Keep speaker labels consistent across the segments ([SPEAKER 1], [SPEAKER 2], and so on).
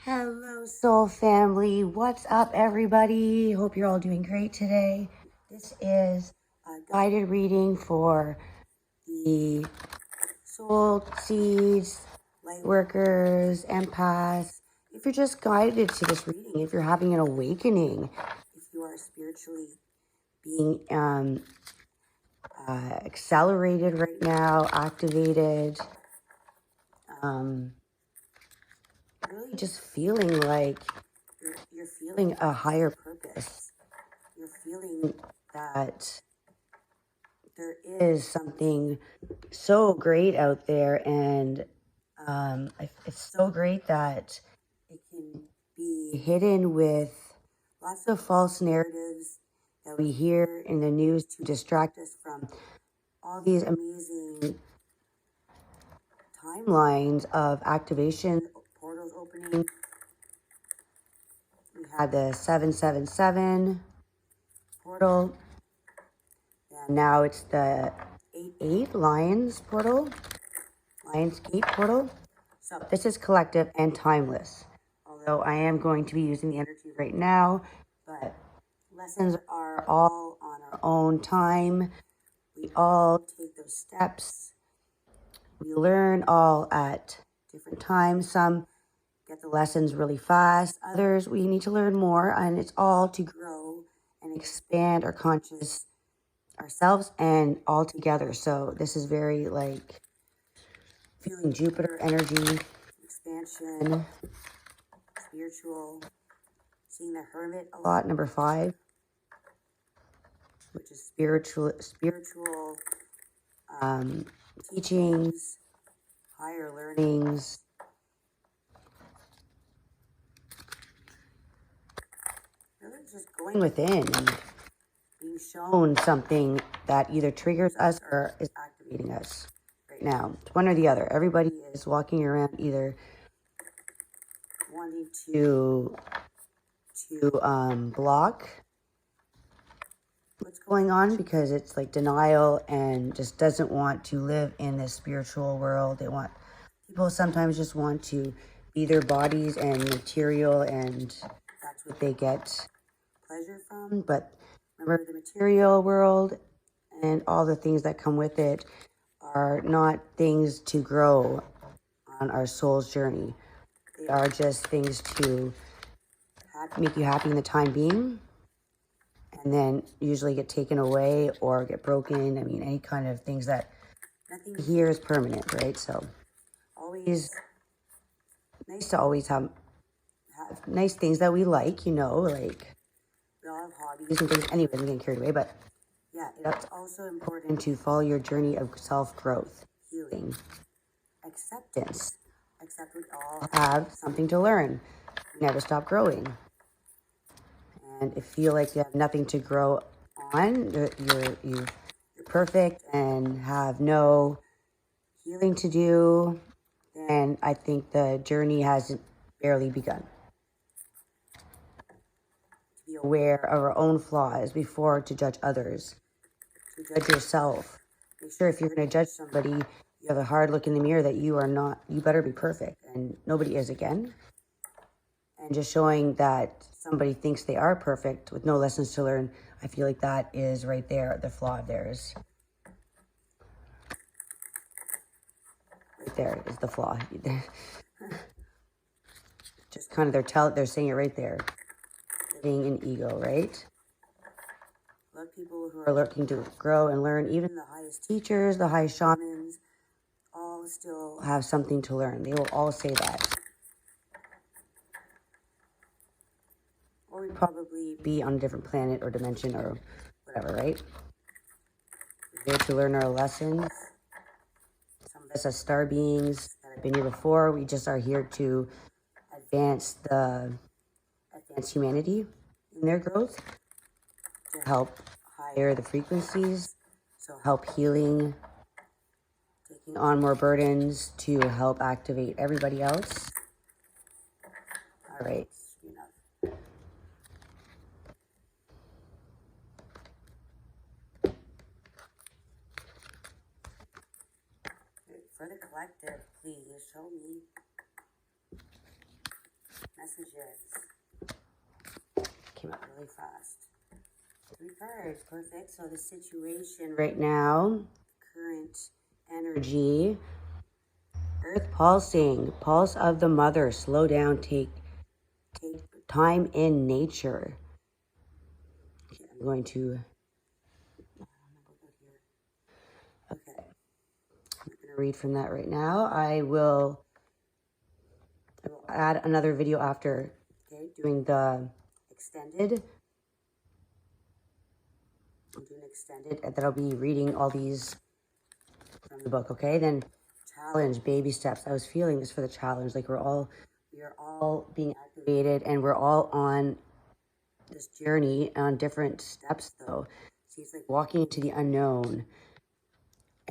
[SPEAKER 1] Hello, soul family. What's up, everybody? Hope you're all doing great today. This is a guided reading for the soul seeds, light workers, empaths. If you're just guided to this reading, if you're having an awakening, if you are spiritually being accelerated right now, activated, really just feeling like you're feeling a higher purpose. You're feeling that there is something so great out there, and it's so great that it can be hidden with lots of false narratives that we hear in the news to distract us from all these amazing timelines of activation, portals opening. We had the 777 portal, and now it's the 88 Lions portal, Lionsgate portal. So this is collective and timeless, although I am going to be using the energy right now, but lessons are all on our own time. We all take those steps. We learn all at different times. Some get the lessons really fast. Others, we need to learn more, and it's all to grow and expand our conscious ourselves and all together. So this is very like feeling Jupiter energy, expansion, spiritual, seeing the Hermit a lot, number 5, which is spiritual teachings, higher learnings. Really just going within and being shown something that either triggers us or is activating us right now. It's one or the other. Everybody is walking around either wanting to block what's going on because it's like denial and just doesn't want to live in this spiritual world. People sometimes just want to be their bodies and material, and that's what they get pleasure from. But remember, the material world and all the things that come with it are not things to grow on our soul's journey. They are just things to make you happy in the time being, and then usually get taken away or get broken. I mean, any kind of things that nothing here is permanent, right? So always nice to always have nice things that we like, like we all have hobbies and things. Anyway, I'm getting carried away, but yeah, it's also important to follow your journey of self-growth, healing, acceptance. Accept we all have something to learn. We never stop growing. And if you feel like you have nothing to grow on, you're perfect and have no healing to do, then I think the journey has barely begun. To be aware of our own flaws before to judge others, to judge yourself. Make sure if you're going to judge somebody, you have a hard look in the mirror that you are not, you better be perfect, and nobody is again. And just showing that somebody thinks they are perfect with no lessons to learn, I feel like that is right there, the flaw of theirs. Right there is the flaw. Just kind of they're saying it right there. Living in ego, right? Love people who are looking to grow and learn. Even the highest teachers, the highest shamans, all still have something to learn. They will all say that. Or we'd probably be on a different planet or dimension or whatever, right? We're here to learn our lessons. Some of us as star beings that have been here before, we just are here to advance humanity in their growth, to help higher the frequencies, so help healing, taking on more burdens to help activate everybody else. All right. For the collective, please show me Messages. Came up really fast. 3 cards. Perfect. So the situation right now, current energy, earth pulsing, pulse of the mother, slow down, take time in nature. Okay, I'm going to, okay, I'm not going to read from that right now. I will add another video after, okay, doing the extended. I'll do an extended, and then I'll be reading all these from the book, okay? Then challenge, baby steps. I was feeling this for the challenge, like we are all being activated, and we're all on this journey on different steps, though. See, it's like walking into the unknown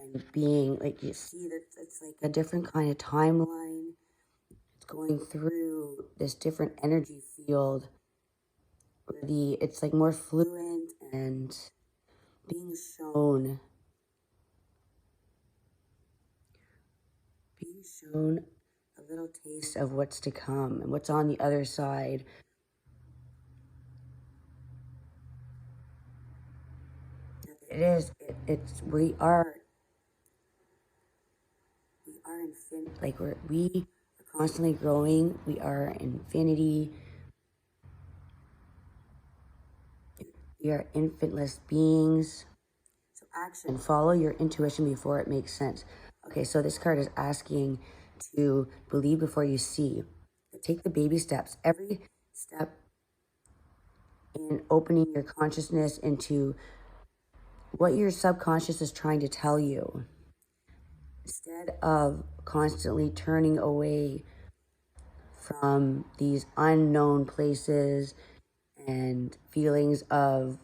[SPEAKER 1] and being, like, you see that it's like a different kind of timeline. It's going through this different energy field where it's like more fluent and being shown a little taste of what's to come and what's on the other side. We are infinite, like we are constantly growing. We are infinity. We are infiniteless beings. So action, follow your intuition before it makes sense. Okay, so this card is asking to believe before you see. Take the baby steps. Every step in opening your consciousness into what your subconscious is trying to tell you. Instead of constantly turning away from these unknown places and feelings of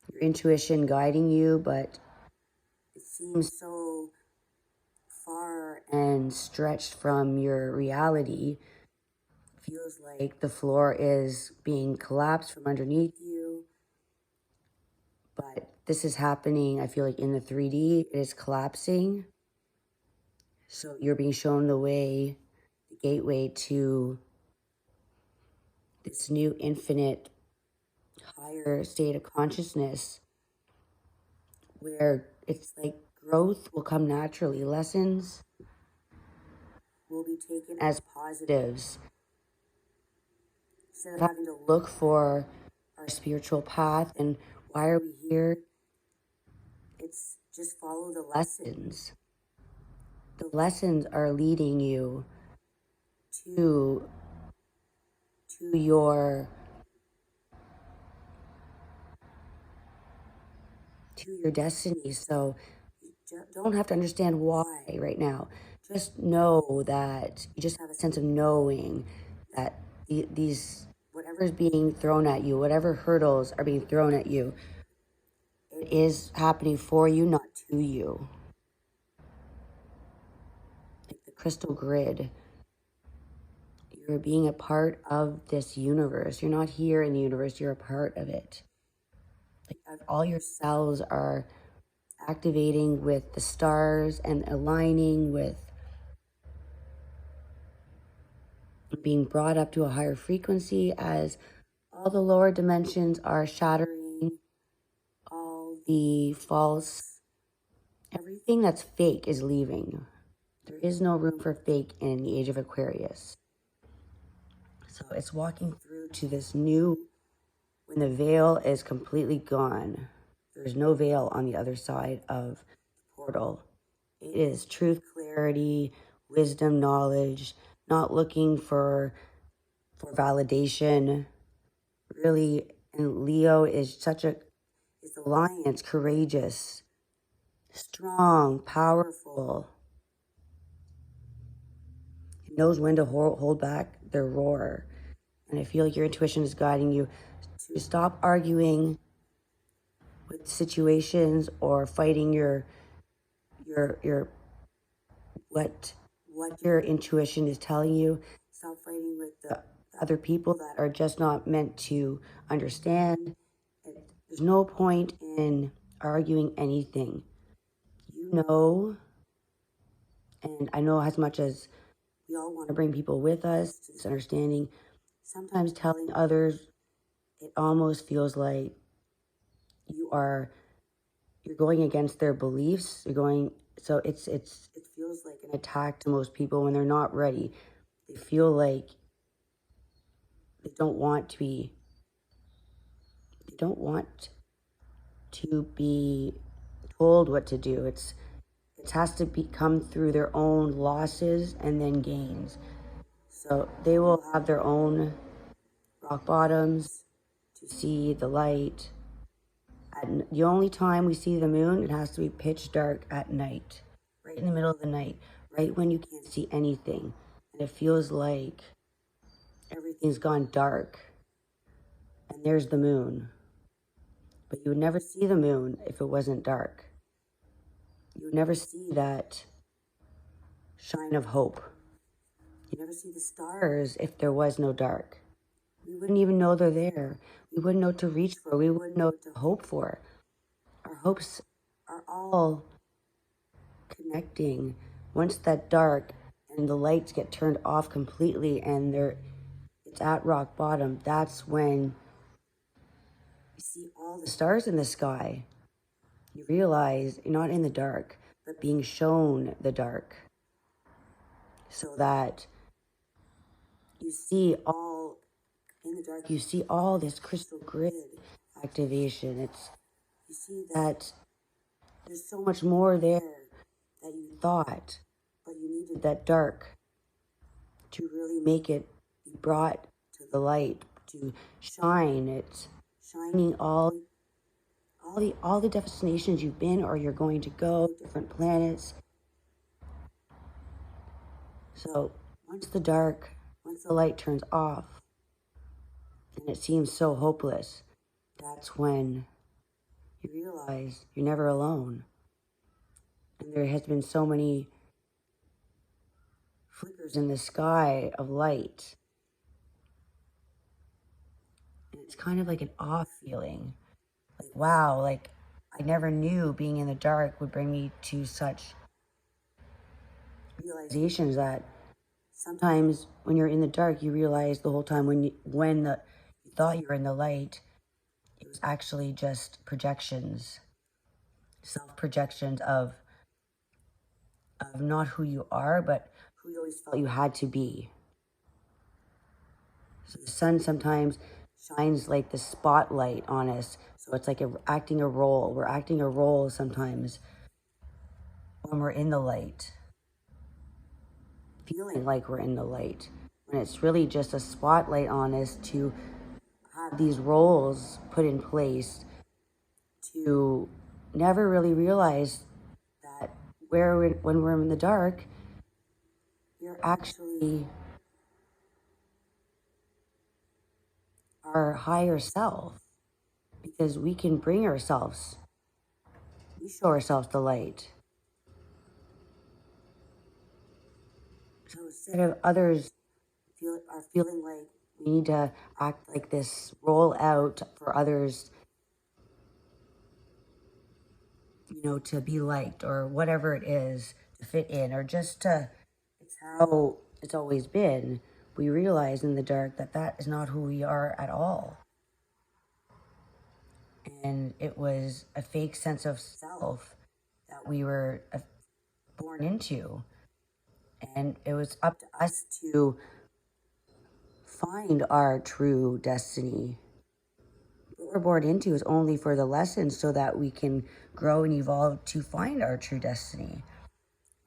[SPEAKER 1] your intuition guiding you, but it seems so far and stretched from your reality. Feels like the floor is being collapsed from underneath you. But this is happening, I feel like, in the 3D. It is collapsing. So you're being shown the way, the gateway to this new infinite higher state of consciousness where it's like growth will come naturally. Lessons will be taken as positives. Instead of having to look for our spiritual path and why are we here, it's just follow the lessons. The lessons are leading you to your destiny. So you don't have to understand why right now. Just know that you just have a sense of knowing that these, whatever is being thrown at you, whatever hurdles are being thrown at you, it is happening for you, not to you. Like the crystal grid. You're being a part of this universe. You're not here in the universe, you're a part of it. Like all your cells are activating with the stars and aligning with being brought up to a higher frequency as all the lower dimensions are shattering, all the false, everything that's fake is leaving. There is no room for fake in the age of Aquarius. So it's walking through to this new, when the veil is completely gone. There's no veil on the other side of the portal. It is truth, clarity, wisdom, knowledge, not looking for validation. Really, and Leo is is the lion, courageous, strong, powerful. It knows when to hold back their roar. And I feel like your intuition is guiding you to stop arguing with situations or fighting your what your intuition is telling you. Stop fighting with the other people that are just not meant to understand. There's no point in arguing anything. You know, and I know as much as we all want to bring people with us to this understanding, sometimes telling others, it almost feels like you're going against their beliefs. So it feels like an attack to most people when they're not ready. They feel like they don't want to be told what to do. It has to come through their own losses and then gains. So they will have their own rock bottoms to see the light. The only time we see the moon, it has to be pitch dark at night, right in the middle of the night, right when you can't see anything. And it feels like everything's gone dark. And there's the moon. But you would never see the moon if it wasn't dark. You would never see that shine of hope. You never see the stars if there was no dark. We wouldn't even know they're there. We wouldn't know what to reach for. We wouldn't know what to hope for. Our hopes are all connecting. Once that dark and the lights get turned off completely and it's at rock bottom, that's when you see all the stars in the sky. You realize you're not in the dark, but being shown the dark. So that you see all in the dark, you see all this crystal grid activation. You see that there's so much more there that you thought, but you needed that dark to really make it be brought to the light, to shine. It's shining all the destinations you've been or you're going to go, different planets. So once the light turns off and it seems so hopeless, that's when you realize you're never alone. And there has been so many flickers in the sky of light. And it's kind of like an awe feeling. Like, wow, like I never knew being in the dark would bring me to such realizations that sometimes when you're in the dark, you realize the whole time when you thought you were in the light, it was actually just projections, self-projections of not who you are, but who you always felt you had to be. So the sun sometimes shines like the spotlight on us. So it's like acting a role. We're acting a role sometimes when we're in the light, feeling like we're in the light, when it's really just a spotlight on us to have these roles put in place to never really realize that when we're in the dark, you're actually our higher self, because we can we show ourselves the light. So instead of others are feeling like we need to act like this, roll out for others, to be liked or whatever it is, to fit in, or just it's how it's always been, we realize in the dark that that is not who we are at all. And it was a fake sense of self that we were born into. And it was up to us to find our true destiny. What we're born into is only for the lessons so that we can grow and evolve to find our true destiny.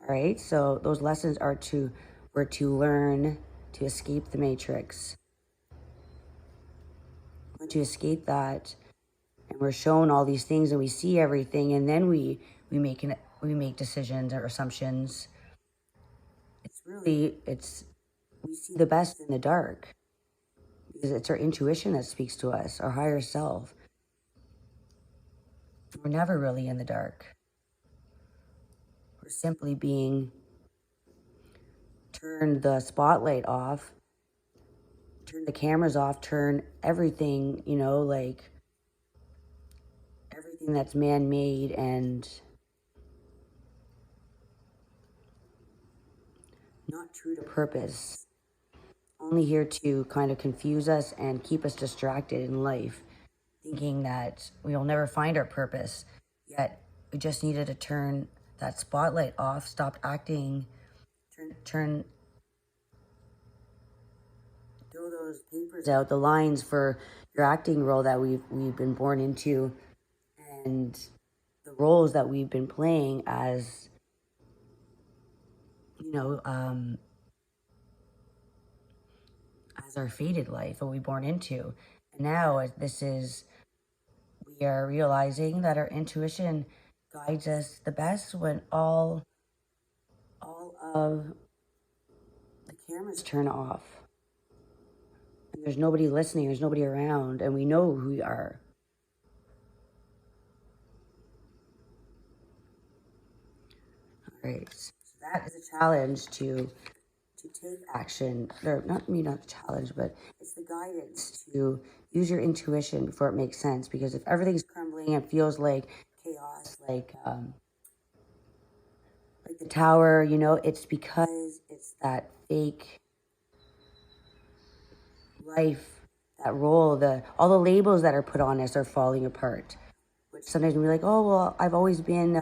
[SPEAKER 1] All right, so those lessons were to learn to escape the matrix. To escape that, and we're shown all these things and we see everything, and then we make decisions or assumptions. We see the best in the dark because it's our intuition that speaks to us, our higher self. We're never really in the dark. We're simply being turned the spotlight off, turn the cameras off, turn everything, like everything that's man-made and not true to purpose only here to kind of confuse us and keep us distracted in life, thinking that we'll never find our purpose. Yet we just needed to turn that spotlight off, stop acting, turn throw those papers out, the lines for your acting role that we've been born into, and the roles that we've been playing as, you know, as our fated life, what we're born into. And now we are realizing that our intuition guides us the best when all of the cameras turn off and there's nobody listening, there's nobody around, and we know who we are. All right, so that is a challenge to take action, or not a challenge, but it's the guidance to use your intuition before it makes sense. Because if everything's crumbling and feels like chaos, like the tower, it's because it's that fake life, that role, all the labels that are put on us are falling apart. Which sometimes we're like, oh well, I've always been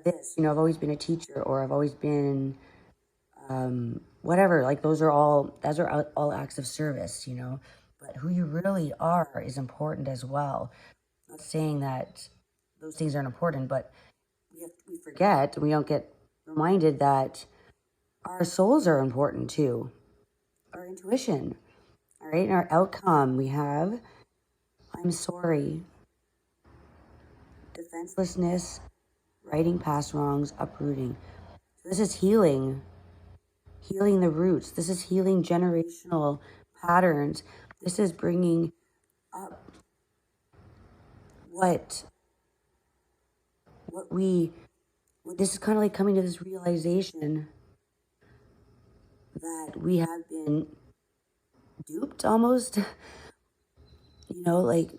[SPEAKER 1] this, I've always been a teacher, or I've always been whatever. Like those are all acts of service, But who you really are is important as well. I'm not saying that those things aren't important, but we forget, we don't get reminded that our souls are important too. Our intuition, all right, and our outcome. We have, I'm sorry, defenselessness, righting past wrongs, uprooting. So this is healing the roots. This is healing generational patterns. This is bringing up this is kind of like coming to this realization that we have been duped almost. Like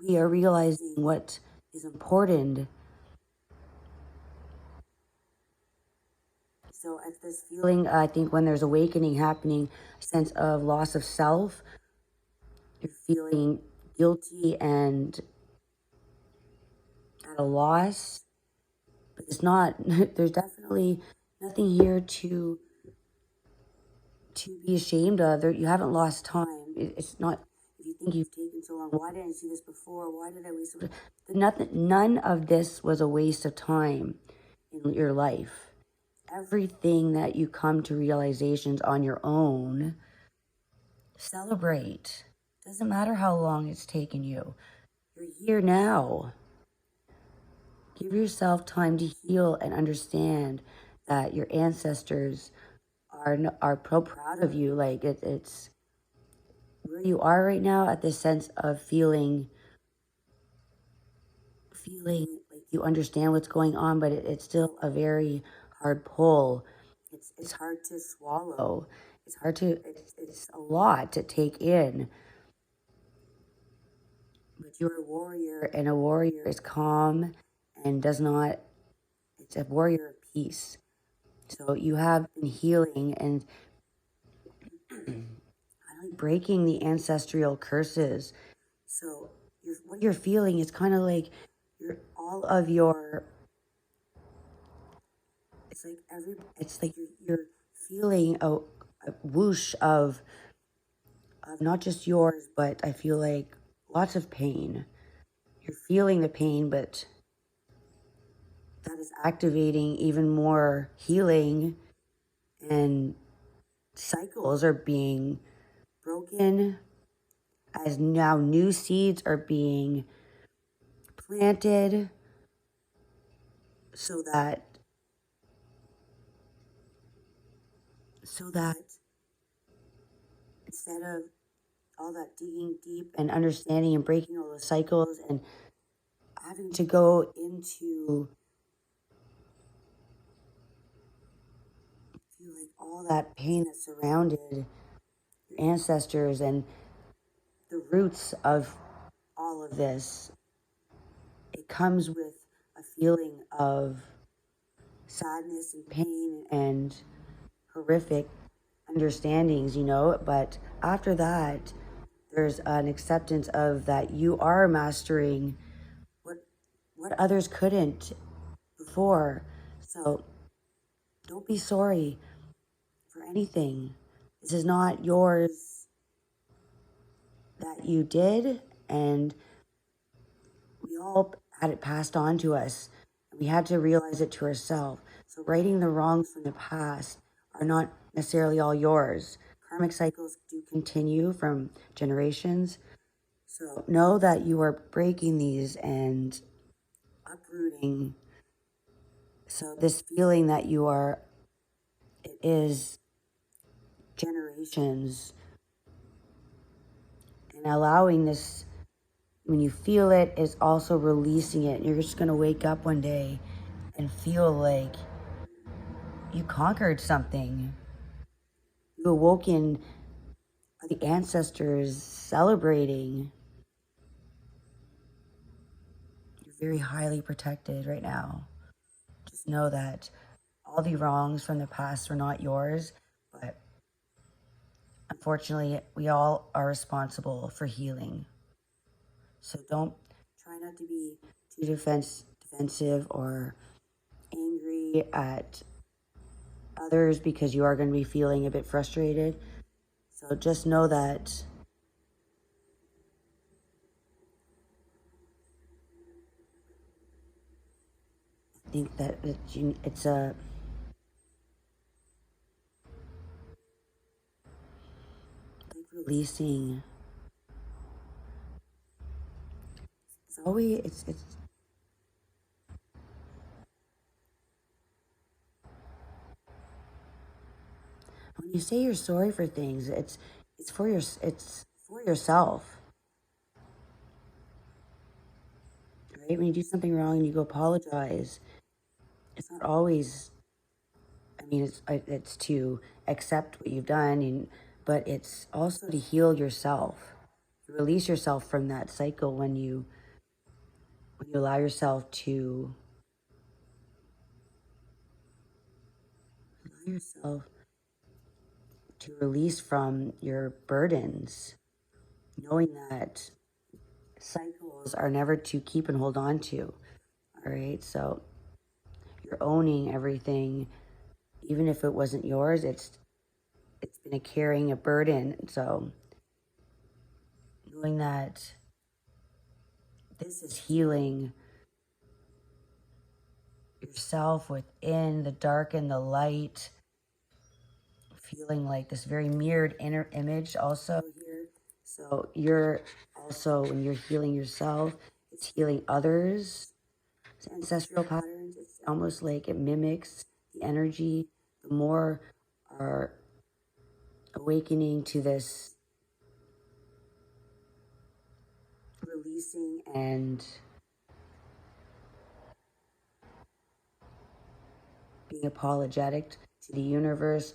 [SPEAKER 1] we are realizing what is important. So at this feeling, I think when there's awakening happening, a sense of loss of self, you're feeling guilty and at a loss. But it's not, there's definitely nothing here to be ashamed of. You haven't lost time. It's not, if you think you've taken so long, why didn't I see this before? Why did I waste so much? None of this was a waste of time in your life. Everything that you come to realizations on your own, celebrate. Doesn't matter how long it's taken you. You're here now. Give yourself time to heal and understand that your ancestors are so proud of you. Like it's where you are right now, at this sense of feeling like you understand what's going on, but it's still a very hard pull. It's hard to swallow. It's a lot to take in. But you're a warrior, and a warrior is calm and it's a warrior of peace. So you have been healing and breaking the ancestral curses. So what you're feeling is kind of like it's like you're feeling a whoosh of not just yours, but I feel like lots of pain. You're feeling the pain, but that is activating even more healing, and cycles are being broken as now new seeds are being planted, so that instead of all that digging deep and understanding and breaking all those cycles and having to go into like all that pain that surrounded your ancestors and the roots of all of this, it comes with a feeling of sadness and pain and horrific understandings, you know, but after that, there's an acceptance of that you are mastering what others couldn't before. So don't be sorry for anything. This is not yours that you did, and we all had it passed on to us. We had to realize it to ourselves. So righting the wrongs from the past are not necessarily all yours. Karmic cycles do continue from generations. So know that you are breaking these and uprooting. So this feeling that you are, it is generations, and allowing this, when you feel it, is also releasing it. You're just going to wake up one day and feel like you conquered something. You awoken the ancestors celebrating. You're very highly protected right now. Just know that all the wrongs from the past are not yours, but unfortunately, we all are responsible for healing. So try not to be too defensive or angry at others, because you are going to be feeling a bit frustrated. So just know that I think that it's a like releasing. It's always it's when you say you're sorry for things, it's for yourself, right? When you do something wrong and you go apologize, it's not always. I mean, it's to accept what you've done, but it's also to heal yourself, release yourself from that cycle when you allow yourself to release from your burdens, knowing that cycles are never to keep and hold on to. All right, so you're owning everything, even if it wasn't yours. It's been carrying a burden. So knowing that this is healing yourself within the dark and the light, feeling like this very mirrored inner image also here. So you're also, when you're healing yourself, it's healing others. It's ancestral patterns. It's almost like it mimics the energy. The more are awakening to this releasing and being apologetic to the universe,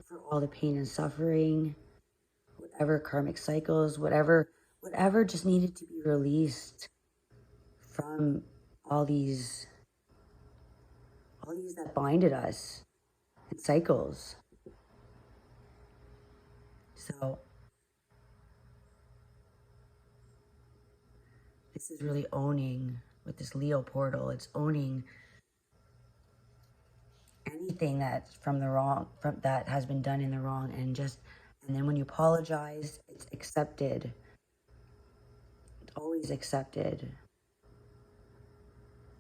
[SPEAKER 1] for all the pain and suffering, whatever karmic cycles, whatever just needed to be released from all these that binded us in cycles. So this is really owning, with this Leo portal, it's owning anything that's from the wrong, from that has been done in the wrong, and then when you apologize, it's accepted. It's always accepted.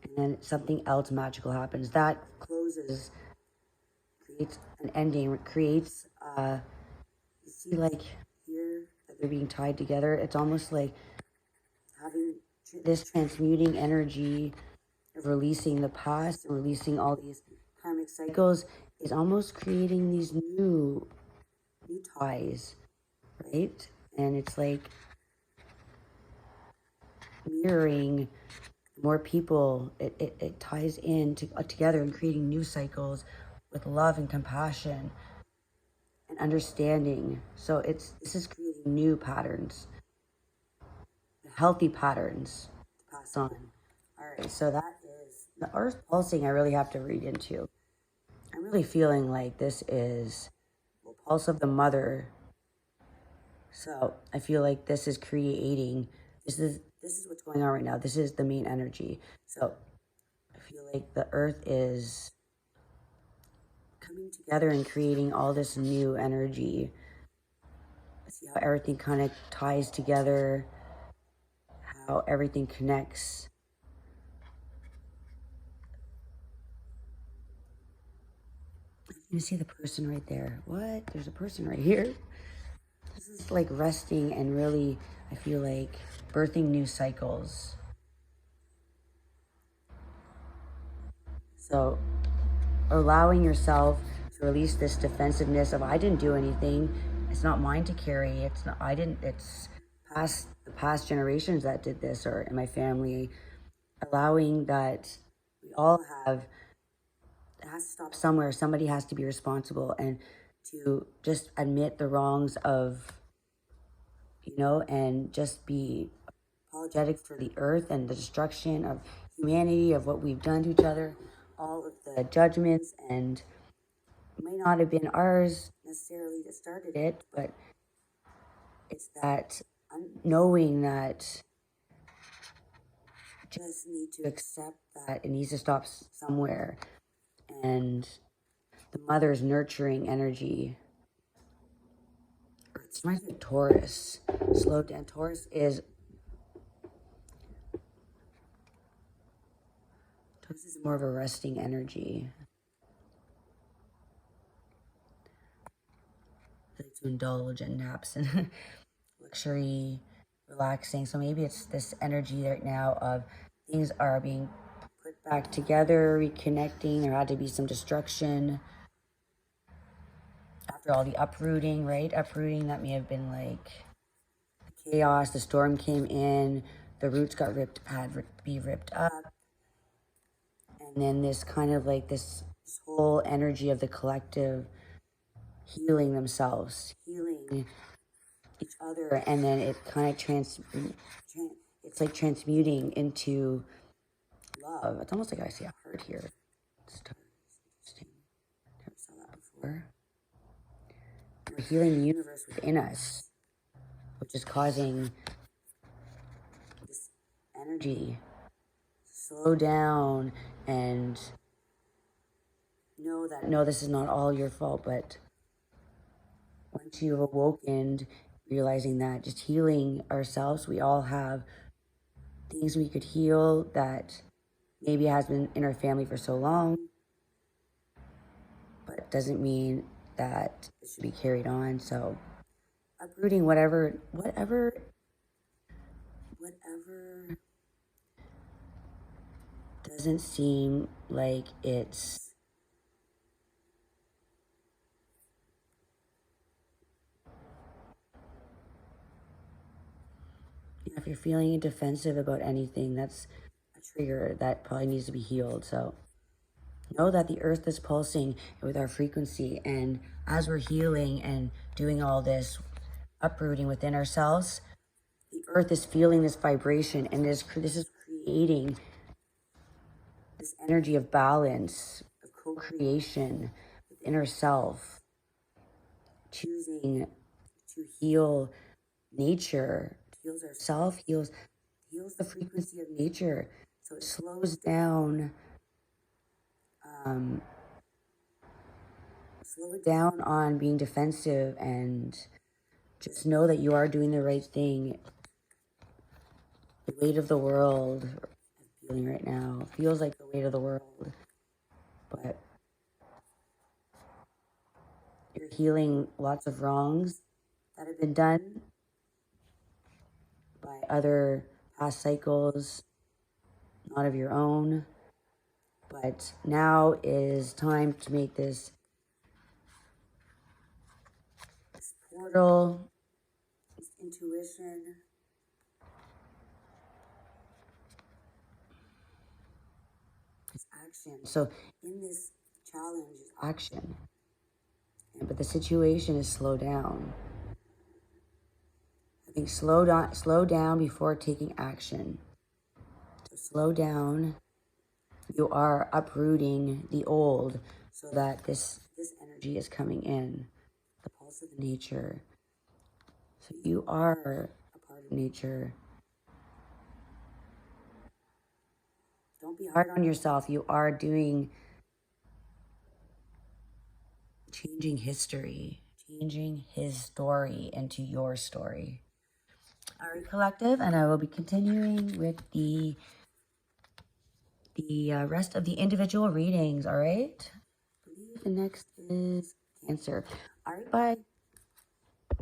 [SPEAKER 1] And then something else magical happens. That closes, creates an ending, creates, you see, like here, that they're being tied together. It's almost like having this transmuting energy of releasing the past and releasing all these karmic cycles is almost creating these new ties, right? And it's like mirroring more people. It ties in together and creating new cycles with love and compassion and understanding. So this is creating new patterns, healthy patterns to pass on. All right, so that is the earth pulsing. I really have to read into. I'm really feeling like this is the pulse of the mother. So I feel like this is creating, this is what's going on right now. This is the main energy. So I feel like the earth is coming together and creating all this new energy. See how everything kind of ties together, how everything connects. You see the person right there. What? There's a person right here. This is like resting and really, I feel like, birthing new cycles. So allowing yourself to release this defensiveness of, I didn't do anything. It's not mine to carry. It's not, I didn't, it's the past generations that did this, or in my family. Allowing that we all have, it has to stop somewhere. Somebody has to be responsible, and to just admit the wrongs of, and just be apologetic for the earth and the destruction of humanity, of what we've done to each other, all of the judgments, and it may not have been ours necessarily that started it, but it's that knowing that just need to accept that it needs to stop somewhere. And the mother's nurturing energy. It reminds me of Taurus. Slow down. Taurus is more of a resting energy. Like to indulge in naps and luxury, relaxing. So maybe it's this energy right now of things are being put back together, reconnecting. There had to be some destruction after all the uprooting, right? Uprooting that may have been like chaos. The storm came in, the roots got ripped up. And then this kind of like this whole energy of the collective healing themselves, healing each other, and then it kind of it's like transmuting into love. It's almost like I see a heart here. It's interesting. Never saw that before. We're healing the universe within us, which is causing this energy to slow down and know that, no, this is not all your fault, but once you've awoken, realizing that just healing ourselves, we all have things we could heal that maybe has been in our family for so long, but it doesn't mean that it should be carried on. So uprooting whatever doesn't seem like it's if you're feeling defensive about anything, that's a trigger that probably needs to be healed. So know that the earth is pulsing with our frequency, and as we're healing and doing all this uprooting within ourselves, the earth is feeling this vibration, and this is creating this energy of balance, of co-creation within ourselves, choosing to heal nature, heals ourselves, heals the frequency of nature. So it slows down, slow it down on being defensive, and just know that you are doing the right thing. The weight of the world, I'm feeling right now, feels like the weight of the world, but you're healing lots of wrongs that have been done by other past cycles, not of your own. But now is time to make this portal, this intuition, this action. So in this challenge is action, but the situation is slow down. I think slow down before taking action. So slow down. You are uprooting the old. so that this energy is coming in, the pulse of nature. So you are a part of nature. Don't be hard on yourself. You are changing history, changing his story into your story. All right, collective, and I will be continuing with the rest of the individual readings. All right. I believe the next is Cancer. All right, bye.